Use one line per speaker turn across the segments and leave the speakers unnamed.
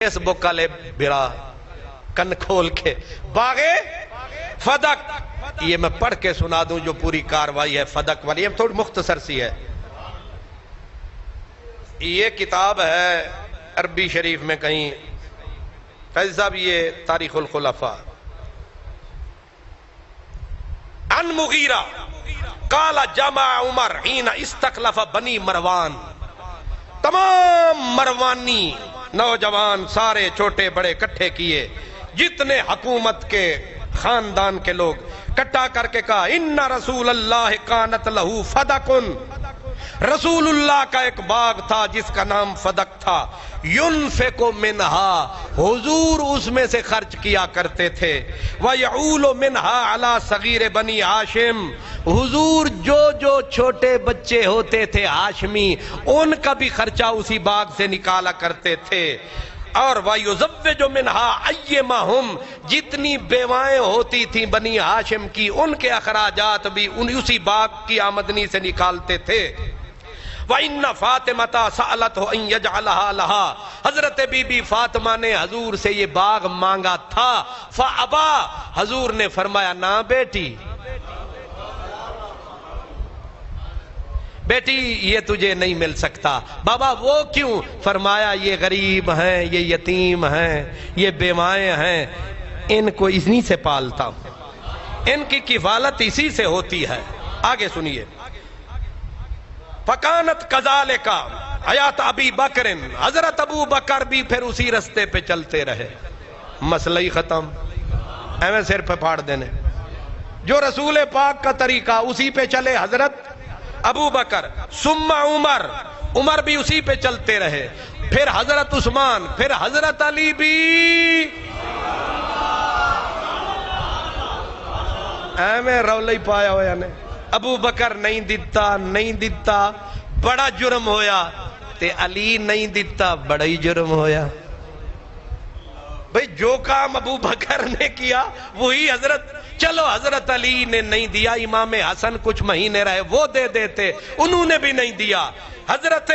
اس بکالے برا کن کھول کے باغے فدق. یہ میں پڑھ کے سنا دوں جو پوری کاروائی ہے فدق والی، یہ تھوڑی مختصر سی ہے. یہ کتاب ہے عربی شریف میں کہیں، فیض صاحب یہ تاریخ الخلفاء. ان مغیرہ قال جمع عمر حین استخلف بنی مروان. تمام مروانی نوجوان سارے چھوٹے بڑے کٹھے کیے، جتنے حکومت کے خاندان کے لوگ کٹھا کر کے کہا ان رسول اللہ کانت لہو فدقن. رسول اللہ کا ایک باغ تھا جس کا نام فدق تھا. ينفق منہا، حضور اس میں سے خرچ کیا کرتے تھے. وَيَعُولُ مِنْهَا عَلَى صَغِيرِ بنی ہاشم، حضور جو چھوٹے بچے ہوتے تھے ہاشمی ان کا بھی خرچہ اسی باغ سے نکالا کرتے تھے. اور وَيُزَوِّجُ مِنْهَا أَيَّمَهُمْ، جتنی بیوائیں ہوتی تھیں بنی ہاشم کی ان کے اخراجات بھی اسی باغ کی آمدنی سے نکالتے تھے. وَإِنَّ فَاطِمَةَ سَأَلَتْهُ أَن يَجْعَلَهَا لَهَا، حضرت بی بی فاطمہ نے حضور سے یہ باغ مانگا تھا. فَأَبَا، حضور نے فرمایا نہ بیٹی یہ تجھے نہیں مل سکتا. بابا وہ کیوں؟ فرمایا یہ غریب ہیں، یہ یتیم ہیں، یہ بیوائیں ہیں، ان کو اسی سے پالتا ہوں، ان کی کفالت اسی سے ہوتی ہے. آگے سنیے. فَكَانَتْ كَذَلِكَ حیات ابی بکر، حضرت ابو بکر بھی پھر اسی رستے پہ چلتے رہے. مسئلہ ہی ختم، ایویں سر پہ پھاڑ دینے. جو رسول پاک کا طریقہ اسی پہ چلے حضرت ابو بکر، ثم عمر بھی اسی پہ چلتے رہے، پھر حضرت عثمان، پھر حضرت علی بھی. ایویں رولہ ہی پایا ہوا نے. ابو بکر نہیں دیتا بڑا جرم ہویا، تے علی نہیں دیتا بڑا ہی جرم ہویا. بھئی جو کام ابو بکر نے کیا وہی چلو حضرت علی نے نہیں دیا، امام حسن کچھ مہینے رہے وہ دے دیتے، انہوں نے بھی نہیں دیا. حضرت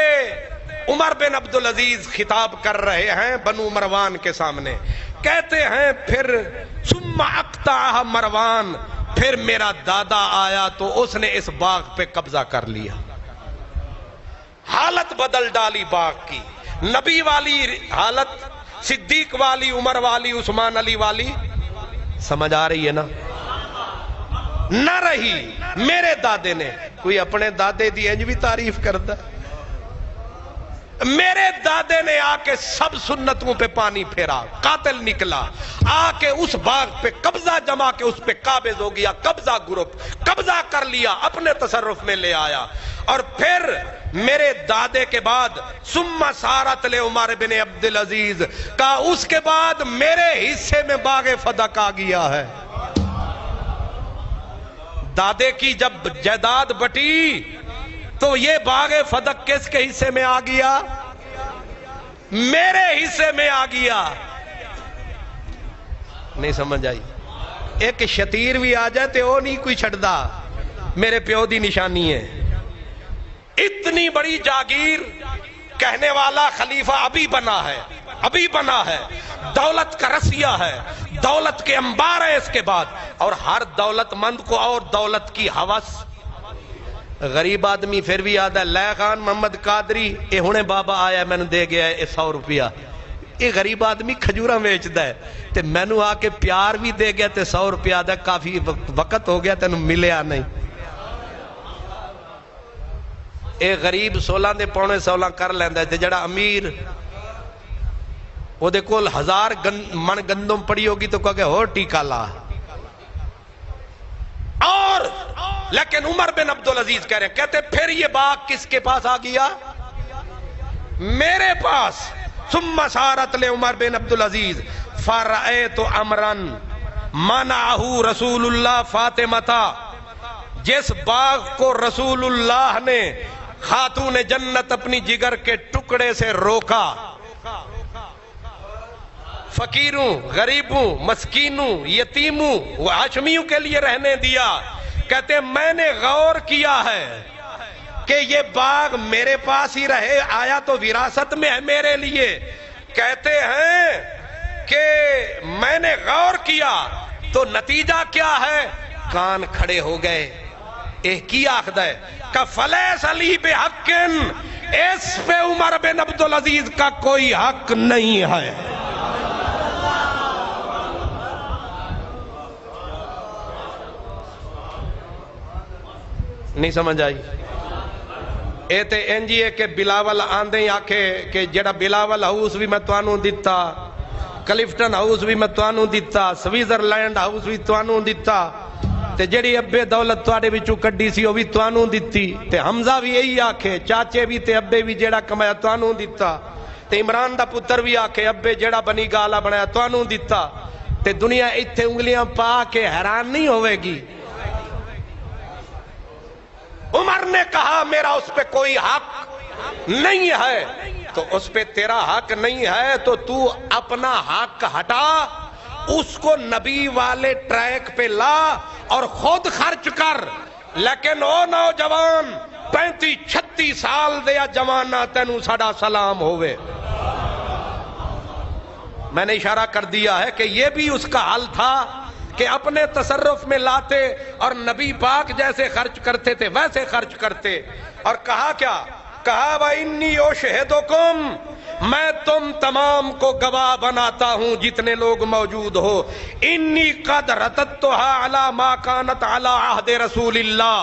عمر بن عبدالعزیز خطاب کر رہے ہیں بنو مروان کے سامنے، کہتے ہیں پھر ثم اقطعها مروان، پھر میرا دادا آیا تو اس نے اس باغ پہ قبضہ کر لیا. حالت بدل ڈالی باغ کی، نبی والی حالت، صدیق والی، عمر والی، عثمان علی والی، سمجھ آ رہی ہے نا؟ نہ رہی. میرے دادے نے، کوئی اپنے دادے دی انج بھی تعریف کرتا، میرے دادے نے آ کے سب سنتوں پہ پانی پھیرا، قاتل نکلا، آ کے اس باغ پہ قبضہ جما کے اس پہ قابض ہو گیا، قبضہ گروپ قبضہ کر لیا، اپنے تصرف میں لے آیا. اور پھر میرے دادے کے بعد ثم سارت لعمر بن عبدالعزیز کا، اس کے بعد میرے حصے میں باغ فدق آ گیا ہے. دادے کی جب جائیداد بٹی تو یہ باغ فدق کس کے حصے میں آ گیا؟ میرے حصے میں آ گیا. نہیں سمجھ آئی؟ ایک شتیر بھی آ جائے تو وہ نہیں کوئی چھڑدا، میرے پیو دی نشانی ہے. اتنی بڑی جاگیر کہنے والا خلیفہ ابھی بنا ہے، دولت کا رسیہ ہے، دولت کے انبار ہے اس کے بعد. اور ہر دولت مند کو اور دولت کی ہوس. غریب آدمی پھر بھی آدھا لے خان محمد قادری اے ہونے بابا آیا میں نے دے گیا ہے 100 روپیہ. یہ غریب آدمی کھجورہ بیچتا ہے تے میں نے آ کے پیار بھی دے گیا تے 100 روپیہ آدھا کافی وقت ہو گیا تینوں ملیا نہیں. اے غریب 16 دے پونے 16 کر لیندا ہے تے جڑا امیر وہ دے کول 1000 من گندم پڑی ہوگی تو کہا کہ ہو ٹیکا لا. اور لیکن عمر بن عبدالعزیز کہہ رہے ہیں، کہتے پھر یہ باغ کس کے پاس آ گیا؟ میرے پاس. ثم سارت لعمر بن عبدالعزیز فرأیت امرا منعہ رسول اللہ فاطمہ، جس باغ کو رسول اللہ نے خاتون جنت اپنی جگر کے ٹکڑے سے روکا، فقیروں، غریبوں، مسکینوں، یتیموں و ہاشمیوں کے لیے رہنے دیا. کہتے میں نے غور کیا ہے کہ یہ باغ میرے پاس ہی رہے، آیا تو وراثت میں ہے میرے لیے، کہتے ہیں کہ میں نے غور کیا تو نتیجہ کیا ہے؟ کان کھڑے ہو گئے. کی آخد ہے کہ فلیس علی بے حقن، اس پہ عمر بن عبدالعزیز کا کوئی حق نہیں ہے. نہیں سمجھ آئی؟ اے تے انجی ہے کہ بلاول آندیں آکھے کہ جڑا بلاول ہاؤس بھی میں توانوں دیتا، کلفٹن ہاؤس بھی میں توانوں دیتا، سویزرلینڈ ہاؤس بھی توانوں دیتا، تے جڑی ابے دولت توڑے بچو کڈی سی وہ بھی توانوں دیتی، تے حمزہ بھی یہی آکھے چاچے بھی تے ابے بھی جڑا کمایا توانوں دیتا، تے عمران دا پتر بھی آکھے ابے جڑا بنی گالا بنایا توانوں دیتا. تے دنیا اتھے انگلیاں پا کے حیران نہیں ہوئے گی. عمر نے کہا میرا اس پہ کوئی حق نہیں ہے. تو اس پہ تیرا حق نہیں ہے تو اپنا حق ہٹا، اس کو نبی والے ٹریک پہ لا اور خود خرچ کر. لیکن او نوجوان 35-36 سال دیا جوانا تینوں ساڑا سلام ہوئے. میں نے اشارہ کر دیا ہے کہ یہ بھی اس کا حل تھا کہ اپنے تصرف میں لاتے اور نبی پاک جیسے خرچ کرتے تھے ویسے خرچ کرتے. اور کہا کیا؟ کہا وَإِنِّي أُشْهِدُكُمْ، میں تم تمام کو گواہ بناتا ہوں جتنے لوگ موجود ہو. انی قد رتتها علی ما کانت علی عہد رسول اللہ،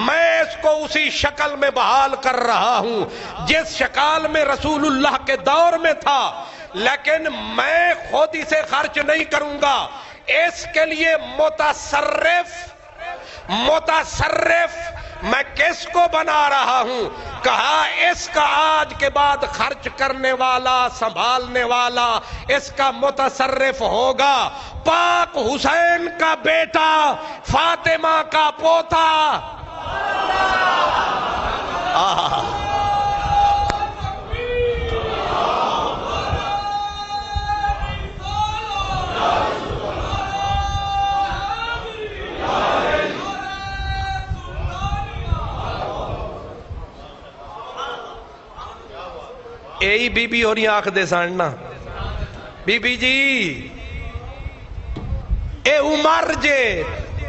میں اس کو اسی شکل میں بحال کر رہا ہوں جس شکل میں رسول اللہ کے دور میں تھا. لیکن میں خود اسے خرچ نہیں کروں گا، اس کے لیے متصرف میں کس کو بنا رہا ہوں؟ کہا اس کا آج کے بعد خرچ کرنے والا، سنبھالنے والا، اس کا متصرف ہوگا پاک حسین کا بیٹا، فاطمہ کا پوتا. اے بی بی اور یہ آنکھ دے ساننا بی بی جی اے عمر جے،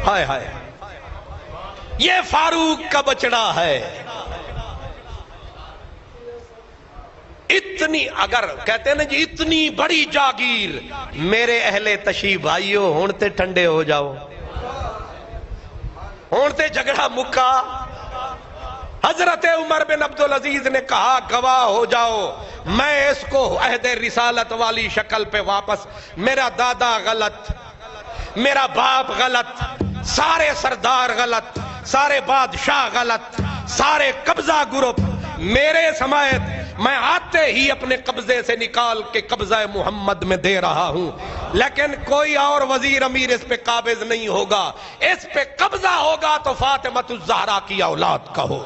ہائے ہائے یہ فاروق کا بچڑا ہے. اتنی اگر کہتے ہیں نا جی اتنی بڑی جاگیر، میرے اہل تشریف بھائیو ہونتے ٹھنڈے ہو جاؤ، ہونتے جھگڑا مکا. حضرت عمر بن عبدالعزیز نے کہا گواہ ہو جاؤ، میں اس کو عہد رسالت والی شکل پہ واپس، میرا دادا غلط، میرا باپ غلط، سارے سردار غلط، سارے بادشاہ غلط، سارے قبضہ گروپ میرے سمایت میں آتے ہی اپنے قبضے سے نکال کے قبضہ محمد میں دے رہا ہوں. لیکن کوئی اور وزیر امیر اس پہ قابض نہیں ہوگا، اس پہ قبضہ ہوگا تو فاطمہ الزہرا کی اولاد کا ہو.